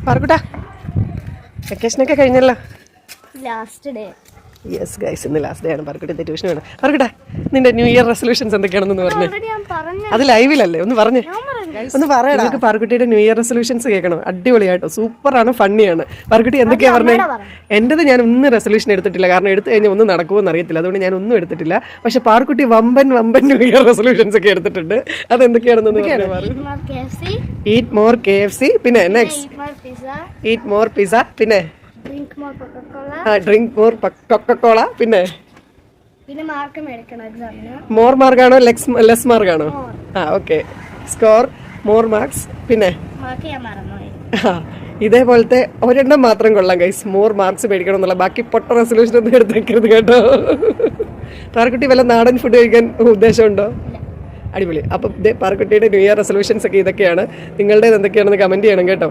പാർക്കുട്ടാ വെക്കേഷനൊക്കെ കഴിഞ്ഞല്ലോ. Last day. Yes guys, ഇന്ന് ലാസ്റ്റ് ഡേ ആണ്. പാർക്കുട്ടി ട്യൂഷൻ വേണം. പാർക്കുട്ടാ, നിന്റെ ന്യൂ ഇയർ റെസൊല്യൂഷൻസ് എന്തൊക്കെയാണെന്ന് പറഞ്ഞേ. അത് ലൈവിലല്ലേ, ഒന്ന് പറഞ്ഞേ, ഒന്ന് പറയാം. നിങ്ങൾക്ക് പാർക്കുട്ടിയുടെ ന്യൂ ഇയർ റെസൊല്യൂഷൻസ് കേൾക്കണം. അടിപൊളിയായിട്ടോ, സൂപ്പറാണ്, ഫണ്ണിയാണ്. പാർക്കുട്ടി എന്തൊക്കെയാ പറഞ്ഞേ? എൻ്റെത് ഞാൻ ഒന്നും റെസൊല്യൂഷൻ എടുത്തിട്ടില്ല, കാരണം എടുത്തു കഴിഞ്ഞാൽ ഒന്നും നടക്കുമെന്ന് അറിയത്തില്ല, അതുകൊണ്ട് ഞാൻ ഒന്നും എടുത്തിട്ടില്ല. പക്ഷെ പാർക്കുട്ടി വമ്പൻ ന്യൂ ഇയർ റെസൊല്യൂഷൻസ് ഒക്കെ എടുത്തിട്ടുണ്ട്. അതെന്തൊക്കെയാണെന്ന് ഈറ്റ് മോർ KFC, പിന്നെ നെക്സ്റ്റ് ഈറ്റ് മോർ പിസ്സ, പിന്നെ ഡ്രിങ്ക് മോർ കൊക്കക്കോള, പിന്നെ മോർ മാർക്കാണോ ലെസ് മാർക്കാണോ? ഓക്കെ. സ്കോർ മോർ മാർക്സ്, പിന്നെ ഇതേപോലത്തെ ഒരെണ്ണം മാത്രം കൊള്ളാം ഗൈസ്. മോർ മാർക്സ് മേടിക്കണം എന്നുള്ള, ബാക്കി പൊട്ട റെസൊല്യൂഷൻ ഒന്നും എടുത്ത് വെക്കരുത് കേട്ടോ. പാർക്കുട്ടി വല്ല നാടൻ ഫുഡ് കഴിക്കാൻ ഉദ്ദേശമുണ്ടോ? അടിപൊളി. അപ്പം പാർക്കുട്ടിയുടെ ന്യൂ ഇയർ റെസൊല്യൂഷൻസ് ഒക്കെ ഇതൊക്കെയാണ്. നിങ്ങളുടേത് എന്തൊക്കെയാണെന്ന് കമന്റ് ചെയ്യണം കേട്ടോ.